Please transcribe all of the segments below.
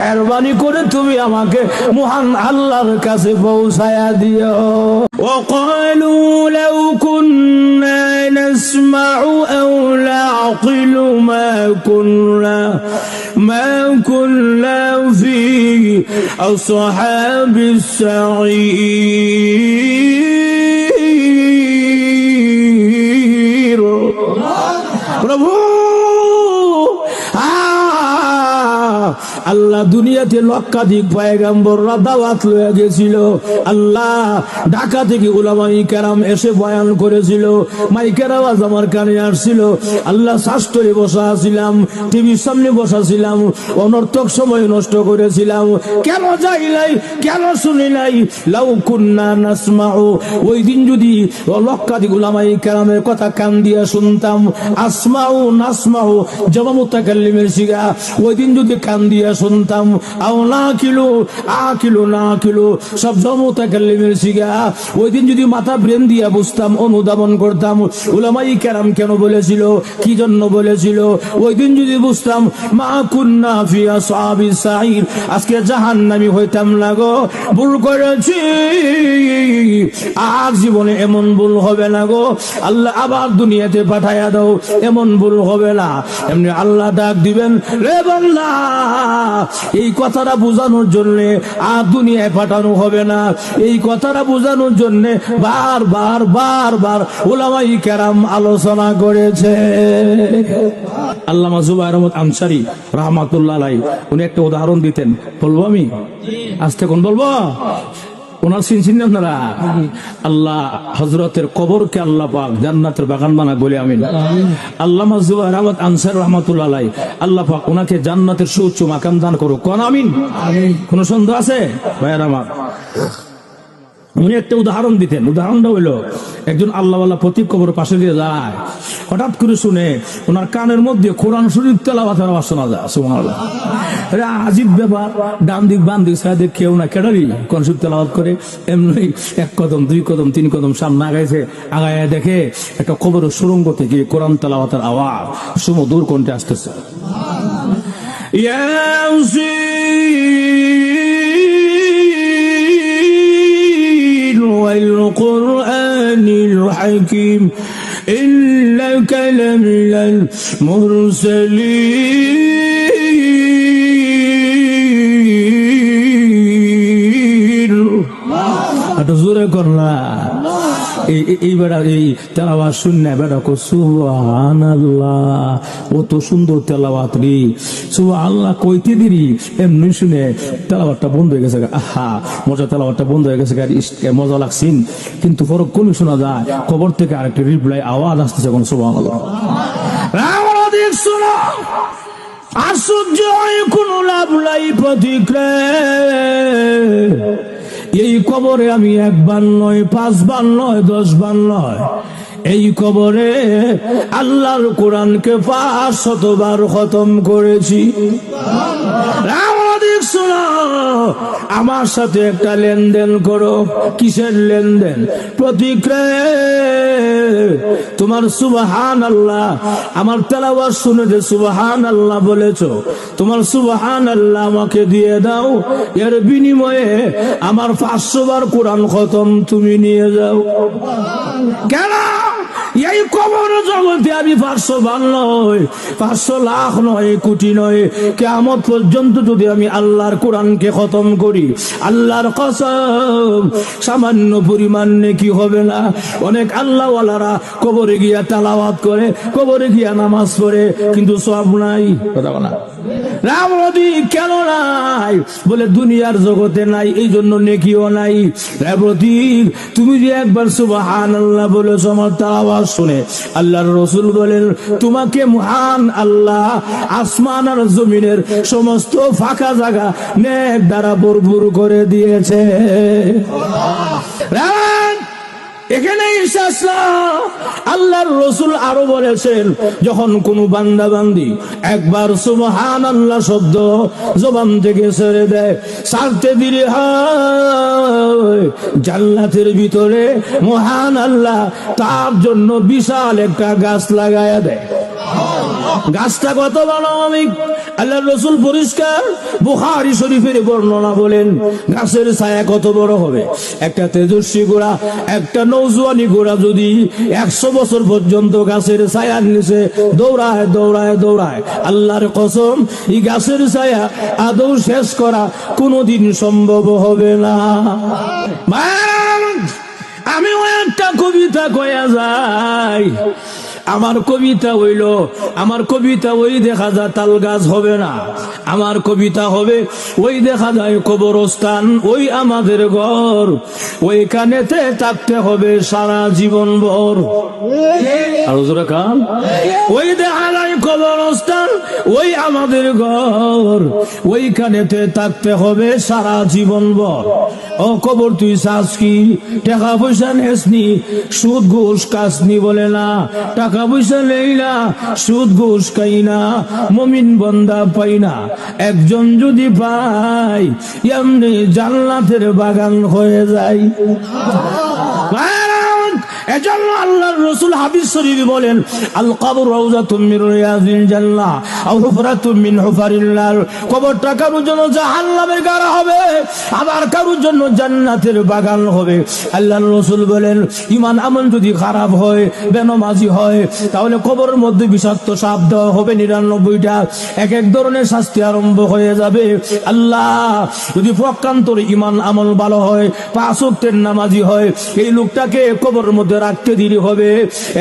মেহরবানি করে তুমি আমাকে মহান আল্লাহর কাছে পৌঁছায়া দিও। وقالوا لو كنا نسمع أو نعقل ما كنا في أصحاب السعير প্রভু আল্লাহ দুনিয়াতে লক্ষাধিক পয়গম্বররা দাওয়াত লয়ে গেছিল। আল্লাহ ঢাকা থেকে উলামায়ে কেরাম এসে বয়ান করেছিল, মাইকের আওয়াজ আমার কানে আসছিল। আল্লাহ শাস্ত্রে বসা ছিলাম, টিভির সামনে বসা ছিলাম, অনর্থক সময় নষ্ট করেছিলাম। কেন যাই নাই, কেন শুনি নাই? লাউ কুন্না নাসমাউ, ওই দিন যদি লক্ষাধিক উলামায়ে কেরামের কথা কান দিয়া শুনতাম, আসমাউ নাসমাউ জমা মুতাকাল্লিমের সিগা, ওই দিন যদি কান দিয়া শুনতাম, আও না কিলো আকিলো না কিলো সব মুতাকাল্লিমের সিগা, ওই দিন যদি মাথা ব্রেন দিয়া বুঝতাম, অনুধাবন করতাম উলামায়ে কেরাম কেন বলেছিল, কি জন্য বলেছিল, ওই দিন যদি বুঝতাম, মা কুন্না ফি আসহাবিস সাইর, আজকে জাহান্নামী হইতাম না গো। ভুল করেছি, আর জীবনে এমন ভুল হবে না গো। আল্লাহ আবার দুনিয়াতে পাঠায়া দাও, এমন ভুল হবে না। এমনি আল্লাহ ডাক দিবেন, রে বান্দা, এই কথাটা বোঝানোর জন্য আর দুনিয়ায় পাঠানো হবে না। এই কথাটা বোঝানোর জন্য বার উলামায়ে কেরাম আলোচনা করেছে। আল্লামা জুবায়ের আহমদ আনসারী রাহমাতুল্লাহ আলাইহি উনি একটা উদাহরণ দিতেন, বলবো আমি আজকে কোন বলবো? ওনার চিনছেন আপনারা? আল্লাহ হযরতের কবরকে আল্লাহ পাক জান্নাতের বাগান বানাক বলে আমিন। আল্লামা জুবায়ের আহমদ আনসারী রাহমাতুল্লাহ আলাইহি, আল্লাহ পাক ওনাকে জান্নাতের সুউচ্চ মাকাম দান করুক, কোন আমিন। কোন সন্দেহ আছে ভাইয়ের আমার? উনি একটা উদাহরণ দিতেন, উদাহরণটা হইলো একজন আল্লাহওয়ালা প্রতীক কবর পাশে দিয়ে যায়, হঠাৎ করে শুনে ওনার কানের মধ্যে কোরআন শরীফ তেলাওয়াতের আওয়াজ শোনা যায়। সুবহানাল্লাহ, এটা আজীব ব্যাপার। ডান দিক বাম দিক সাইডে কেউ না কেডারি কোরআন শরীফ তেলাওয়াত করে, এমনি এক কদম দুই কদম তিন কদম সামনে আগাইছে, আগায় দেখে একটা কবরের সুরঙ্গ থেকে কোরআন তেলাওয়াতের আওয়াজ সুমধুর কণ্ঠে আসতেছে। والقرآن الحكيم إنك لمن المرسلين জোরে করলা এই বেড়া এই তেলাওয়াত শুননা বেড়া কো সুবহানাল্লাহ, কত সুন্দর তেলাওয়াত রে, সুবহানাল্লাহ কইতে দিরি এমনি শুনে তেলাওয়াতটা বন্ধ হয়ে গেছে। আহা মজা, তেলাওয়াতটা বন্ধ হয়ে গেছে, মজা লাগছিন, কিন্তু পরে কোন শোনা যায় কবর থেকে আরেকটা রিপ্লাই আওয়াজ আসতেছে, কোন সুবহানাল্লাহ। রামরা দেখ শোনো, আশ্চর্য কোনো লাভ নাই প্রতিক্রিয়া। এই কবরে আমি একবার নয়, পাঁচবার নয়, 10 বার নয়, এই কবরে আল্লাহর কোরআনকে 500 বার খতম করেছি। আমার সাথে একটা লেনদেন করো। কিসের লেনদেন? প্রতিক্রিয়া। তোমার সুবহানাল্লাহ, আমার তেলাওয়াত শুনে যে সুবহানাল্লাহ বলেছো, তোমার সুবহানাল্লাহ আমাকে দিয়ে দাও, এর বিনিময়ে আমার 500 বার কোরআন খতম তুমি নিয়ে যাও। কেন? এই কবর জগতে আমি 500 বার নয়, 500 লাখ নয়, কোটি নয়, কিয়ামত পর্যন্ত যদি আমি আল্লাহর কোরআনকে খতম করি, আল্লাহর কসম সামান্য পরিমাণ নেকি হবে না। অনেক আল্লাহওয়ালারা কবরে গিয়া তেলাওয়াত করে, কবরে গিয়া নামাজ পড়ে, কিন্তু সওয়াব নাই। কথা বলা রামরদি কেন নাই? বলে দুনিয়ার জগতে নাই, এই জন্য নেকিও নাই। রামরদি তুমি যে একবার সুবহানাল্লাহ বলেছো, আমার তেলাওয়াত শুনে আল্লাহর রাসূল বলেন, তোমাকে মহান আল্লাহ আসমান আর জমিনের সমস্ত ফাঁকা জায়গা নেক দ্বারা ভরপুর করে দিয়েছে। এখানে আল্লাহর রাসূল আরো বলেছেন, যখন কোন বান্দা বান্দি একবার সুবহানাল্লাহ শব্দ জবান থেকে ছেড়ে দেয়, ছাড়তে দিলে হয় জান্নাতের ভিতরে মহান আল্লাহ তার জন্য বিশাল একটা গাছ লাগায়া দেয়। গাছটা কত বড়? আমি আল্লাহর রাসূল পরিষ্কার বুখারী শরীফের বর্ণনা বলেন, গাছের ছায়া কত বড় হবে। একটা তেজস্বী ঘোড়া, একটা নৌজওয়ানি ঘোড়া যদি 100 বছর পর্যন্ত গাছের ছায়ার নিচে দৌড়ায় দৌড়ায় দৌড়ায়, আল্লাহর কসম এই গাছের ছায়া আদৌ শেষ করা কোনোদিন সম্ভব হবে না। আমিও একটা কবিতা কয়া যাই, আমার কবিতা হইল, আমার কবিতা ওই দেখা যায় তাল গাছ হবে না, আমার কবিতা হবে ওই দেখা যায় কবরস্থান, ওই আমাদের ঘর, ওইখানেতে থাকতে হবে সারা জীবন ভর। ওই দেখা যায় কবরস্থান, ওই আমাদের ঘর, ওইখানেতে থাকতে হবে সারা জীবন ভর। ও কবর তুই চাস কি, টাকা পয়সা নেসনি, সুদ ঘুষ কাসনি বলে না, টাকা পয়সা নেই না, সুদ ঘুষ খাই না, মুমিন বান্দা পাই না, একজন যদি পাই এমনি জান্নাতের বাগান হয়ে যায়। এজন্য আল্লাহর রাসূল হাদিস শরীফে বলেন, আল কবর রাউযাতুম মিন রিয়াজিল জান্নাহ আও হুফরাতুম মিন হুফারিল নার। কবরটা কারোর জন্য জাহান্নামের গাড়া হবে, আবার কারোর জন্য জান্নাতের বাগান হবে। আল্লাহর রাসূল বলেন, ঈমান আমল যদি খারাপ হয়, বেনামাজি হয়, তাহলে কবরের মধ্যে বিষাক্ত সাপ দেওয়া হবে 99টা, এক এক ধরনের শাস্তি আরম্ভ হয়ে যাবে। আল্লাহ যদি প্রকান্তর ঈমান আমল ভালো হয়, 5 ওয়াক্তের নামাজি হয়, এই লোকটাকে কবরের মধ্যে রাখতে দেরি হবে।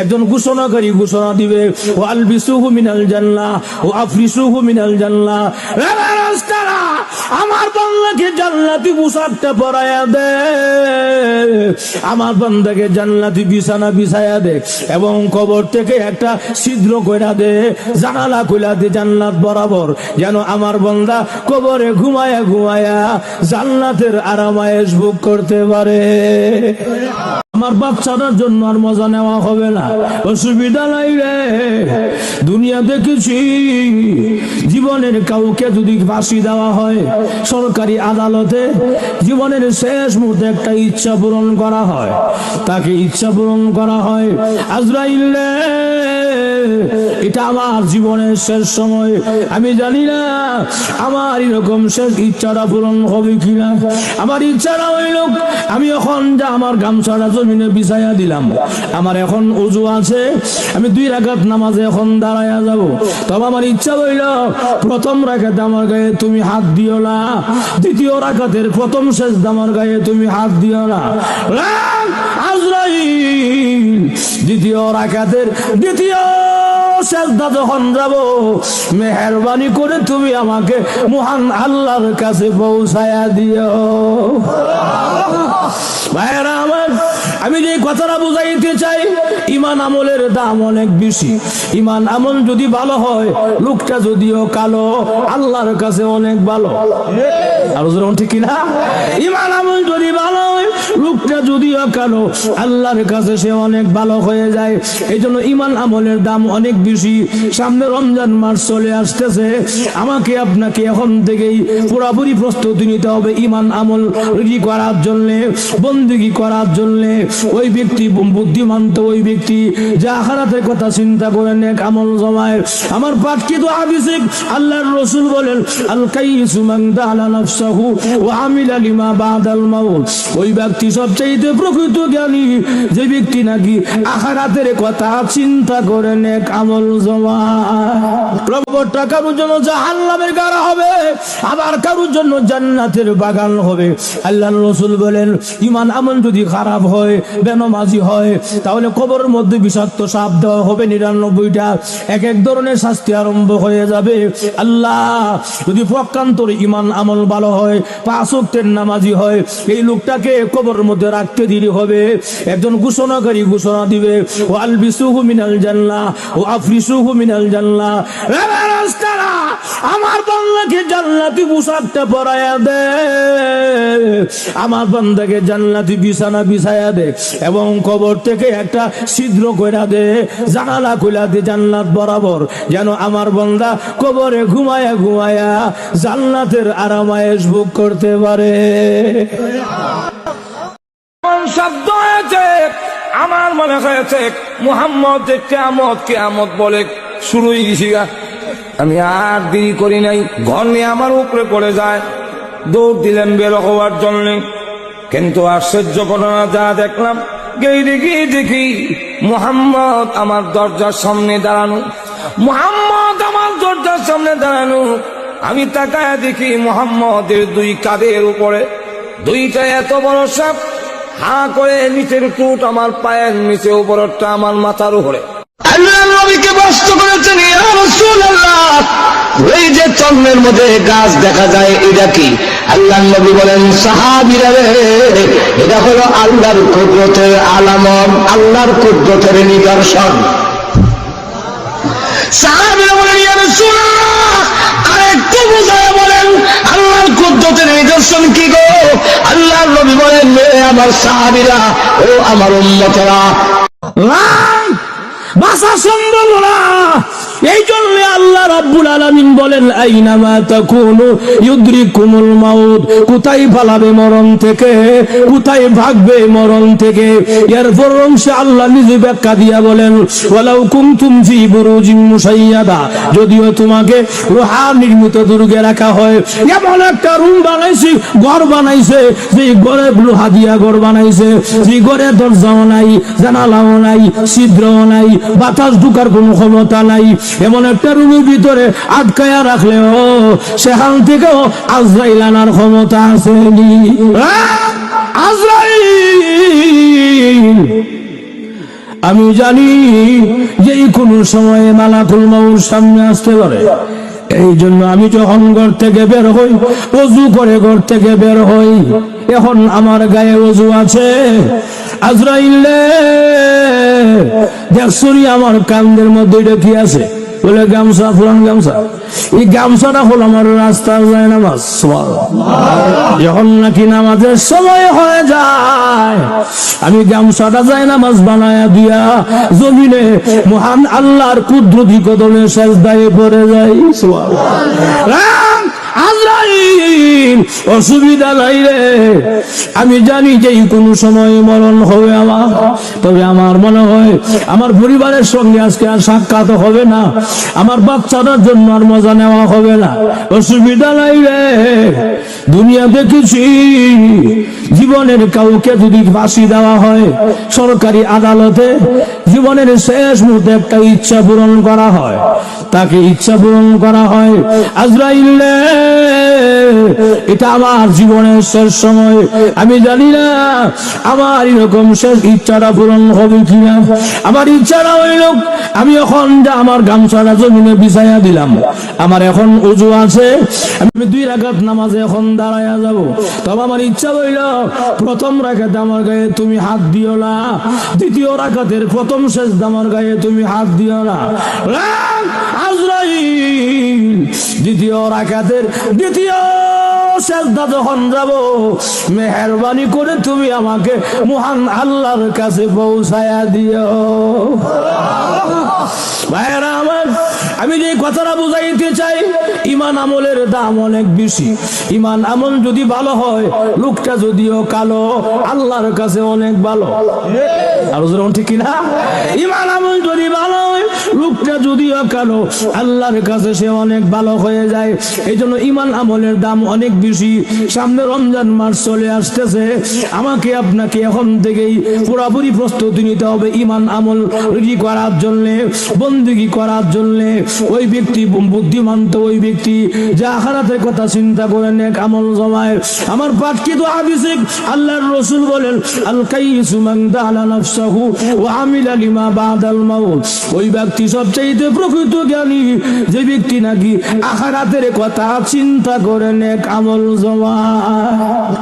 একজন ঘোষণাকারী ঘোষণা দিবে, ও আলবিসুহু মিনাল জান্নাহ ও আফরিসুহু মিনাল জান্নাহ। আমার বান্দাকে জান্নাতি পোশাকটা পরায়া দে, আমার বান্দাকে জান্নাতি বিছানা বিছায়া দে, এবং কবর থেকে একটা ছিদ্র কইরা দে, জানালা কইরা দে জান্নাত বরাবর, যেন আমার বান্দা কবরে ঘুমায়া ঘুমায়া জান্নাতের আরামায়েশ ভোগ করতে পারে। আমার বাচ্চাটার জন্য আর মজা নেওয়া হবে না, অসুবিধা নাই রে। দুনিয়া দেখেছি জীবনের কাউকে যদি ফাঁসি দেওয়া হয় সরকারি আদালতে, জীবনের শেষ মুহূর্তে একটা ইচ্ছা পূরণ করা হয়, তাকে ইচ্ছা পূরণ করা হয়, আজরাইল এটা আমার জীবনের শেষ সময়, আমি জানি না আমার এরকম শেষ ইচ্ছাটা পূরণ হবে কিনা। আমার ইচ্ছাটা হইল আমি এখন যা আমার গামছাটা জমিনে বিছাইয়া দিলাম, আমার এখন ওযু আছে, আমি 2 রাকাত নামাজে এখন দাঁড়াইয়া যাব। তবে আমার ইচ্ছা হইল প্রথম রাকাতে আমার গায়ে তুমি হাত দিও না, দ্বিতীয় রাকাতের প্রথম সেজদা আমার গায়ে তুমি হাত দিও না। আজরাইল দ্বিতীয় রাকাতের দ্বিতীয় সেজদা যখন যাব, মেহেরবানি করে তুমি আমাকে মহান আল্লাহর কাছে পৌঁছায়া দিও। ভাইরা আমার, আমি যে কথাটা বুঝাইতে চাই, ঈমান আমলের দাম অনেক বেশি। ঈমান আমল যদি ভালো হয়, লোকটা যদিও কালো, আল্লাহর কাছে অনেক ভালো। আর যেমন ঠিক কিনা, ঈমান আমল যদি ভালো হয়, লোকটা যদিও কালো, আল্লাহর কাছে সে অনেক ভালো হয়ে যায়। এই জন্য ঈমান আমলের দাম অনেক বেশি। সামনে রমজান মাস চলে আসতেছে, আমাকে আপনাকে এখন থেকেই পুরোপুরি প্রস্তুতি নিতে হবে ঈমান আমল করার জন্য, বন্দেগী করার জন্য। ওই ব্যক্তি বুদ্ধিমান তো ওই ব্যক্তি যা আখিরাতের কথা চিন্তা করে নেক আমল জমায়। আমার পাঠকৃত হাদিসে আল্লাহর রাসূল বলেন, আল কাইসু মান দালা নাফসাহু ওয়া আমিলা লিমা বাদাল মাউত। ওই ব্যক্তি সবচেয়ে প্রকৃত জ্ঞানী, যে ব্যক্তি নাকি আখিরাতের কথা চিন্তা করে নেক আমল জমায়। কবরটা কারোর জন্য জাহান্নামের গাড়া হবে, আবার কারোর জন্য জান্নাতের বাগান হবে। আল্লাহর রাসূল বলেন, ঈমান আমল যদি খারাপ হয়, বেনামাজি হয়, তাহলে কবরের মধ্যে বিষাক্ত সাপ দেওয়া হবে 99টা, এক এক ধরনের শাস্তি আরম্ভ হয়ে যাবে। আল্লাহ যদি প্রকান্তর ঈমান আমল ভালো হয়, 5 ওয়াক্তের নামাজি হয়, এই লোকটাকে কবরের মধ্যে রাখতে দেরি হবে। একজন ঘোষণাকারী ঘোষণা দিবে, ও আলবিসুহু মিনাল জান্নাহ ও আফরিসুহু মিনাল জান্নাহ। আমার বান্দাকে জান্নাতি পোশাকটা পরায়া দে, আমার বান্দাকে জান্নাতি বিছানা বিছায়া দে, এবং কবর থেকে একটা ছিদ্র কইরা দে, জানালা কইরা দে জান্নাত বরাবর, যেন আমার বান্দা কবরে ঘুমায়া ঘুমায়া জান্নাতের আরামায়েশ ভোগ করতে পারে। শব্দ হয়েছে, আমার মনে হয়েছে মুহাম্মদ কিয়ামত কিয়ামত বলে শুরু হয়ে গেছি। আমি আর দেরি করি নাই, ঘর নিয়ে আমার উপরে পড়ে যায়, দৌড় দিলেন বের হওয়ার জন্য। কিন্তু আশ্চর্য ঘটনা যা দেখলাম, দেখি মুহাম্মদ আমার দরজার সামনে দাঁড়ানো, মুহাম্মদ আমার দরজার সামনে দাঁড়ানো। আমি তাকায় দেখি মুহাম্মদের দুই কাঁধের উপরে দুইটা এত বড় সাপ, হা করে নিচের টুট আমার পায়ের নিচে, উপরটা আমার মাথার উপরে। আল্লাহ নবীকে বস্ত করেছেন, ইয়া রাসূলুল্লাহ ওই যে চন্দ্রের মধ্যে গাছ দেখা যায় এটা কি? আল্লাহ নবী বলেন, সাহাবীরা রে, এটা হলো আল্লাহর কুদরতের আলামত, আল্লাহর কুদরতের নিদর্শন। সাহাবীরা বলেন, ইয়া রাসূলুল্লাহ আরেকটু বুঝায় বলেন আল্লাহর কুদরতের নিদর্শন কি গো? আল্লাহর নবী বলেন, আমার সাহাবীরা ও আমার উম্মতেরা, ভাষা সম্ভব না। এই জন্য আল্লাহ রাব্বুল আলামিন বলেন, আইনামা তাকুনু ইউদরিকুমুল মাউত, কোথায় পালাবে মরণ থেকে, কোথায় ভাগবে মরণ থেকে। এরপর অংশে আল্লাহ নিজে ব্যাখ্যা দিয়া বলেন, ওয়ালাউ কুনতুম ফি বুরুজিন মুশাইয়াদা, যদিও তোমাকে লোহা নির্মিত দুর্গে রাখা হয়, এমন একটা রুম বানাইছে, ঘর বানাইছে, যে ঘরে লোহা দিয়া ঘর বানাইছে, যে ঘরে দরজাও নাই, জানালাও নাই, ছিদ্রও নাই, বাতাস ঢুকার কোনো ক্ষমতা নাই, এমন একটা রুমের ভিতরে আটকায়া রাখলেও সেখান থেকেও আজরাইল আনার ক্ষমতা আসেনি। আজরাইল আমি জানি যে কোনো সময়ে মালাকুল মউত সামনে আসতে পারে। এই জন্য আমি যখন ঘর থেকে বের হই, ওযু করে ঘর থেকে বের হই, এখন আমার গায়ে ওযু আছে। আজরাইল দেখছুনি আমার কান্দের মধ্যে এটা কি আছে? বলে গামছা, পুরান গামছা। এই গামছাটা হল আমার রাস্তার যায় নামাজ। যখন নাকি নামাজের সময় হয়ে যায়, আমি গামছাটা যায় নামাজ বানায়া দিয়া জমিনে মহান আল্লাহর কুদরতি কদমে সেজদায় পড়ে যাই। আজরাইল অসুবিধা নাই রে, আমি জানি যে কোন সময় মরণ হবে আমার। তবে আমার মনে হয় আমার পরিবারের সঙ্গে আজকে আর সাক্ষাৎ হবে না, আমার বাচ্চাটার জন্য আর মজা নেওয়া হবে না। অসুবিধা নাই রে, দুনিয়া দেখেছি জীবনের কাউকে যদি ফাঁসি দেওয়া হয় সরকারি আদালতে, জীবনের শেষ মুহূর্তে একটা ইচ্ছা পূরণ করা হয়, তাকে ইচ্ছা পূরণ করা হয়। আজরাইল এটা আমার জীবনের শেষ সময়, আমি জানি না আমার এরকম শেষ ইচ্ছাটা পূরণ হবে কিনা। আমার ইচ্ছাটা হইল আমি এখন যা আমার গামছাটা জমিনে বিছাইয়া দিলাম, আমার এখন ওযু আছে, আমি 2 রাকাত নামাজে এখন দাঁড়াইয়া যাব। তবে আমার ইচ্ছা হইল প্রথম রাকাতে আমার গায়ে তুমি হাত দিও না, দ্বিতীয় রাকাতের প্রথম সেজদা আমার গায়ে তুমি হাত দিও না। আজরাইল দ্বিতীয় রাকাতের দ্বিতীয় সেজদা যখন যাব, মেহেরবানি করে তুমি আমাকে মহান আল্লাহর কাছে পৌঁছায়া দিও। ভাইরা আমার, আমি যে কথাটা বুঝাইতে চাই, ঈমান আমলের দাম অনেক বেশি। ঈমান আমল যদি ভালো হয়, লোকটা যদিও কালো, আল্লাহর কাছে অনেক ভালো। আর যেমন ঠিক কিনা, ঈমান আমল যদি ভালো হয়, লোকটা যদিও কালো, আল্লাহর কাছে সে অনেক ভালো হয়ে যায়। এই জন্য ঈমান আমলের দাম অনেক বেশি। সামনে রমজান মাস চলে আসতেছে, আমাকে আপনাকে এখন থেকেই পুরোপুরি প্রস্তুতি নিতে হবে ঈমান আমল করার জন্য, বন্দেগী করার জন্য। ওই ব্যক্তি বুদ্ধিমান তো ওই ব্যক্তি যে আখিরাতের কথা চিন্তা করে নেক আমল জমায়। আমার পাঠকৃত হাদিসে আল্লাহর রাসূল বলেন, আল কাইসু মান দালা নাফসাহু ওয়া আমিলা লিমা বাদাল মাউত। ওই ব্যক্তি সবচেয়ে প্রকৃত জ্ঞানী যে ব্যক্তি নাকি আখিরাতের কথা চিন্তা করে নেক আমল জমায়।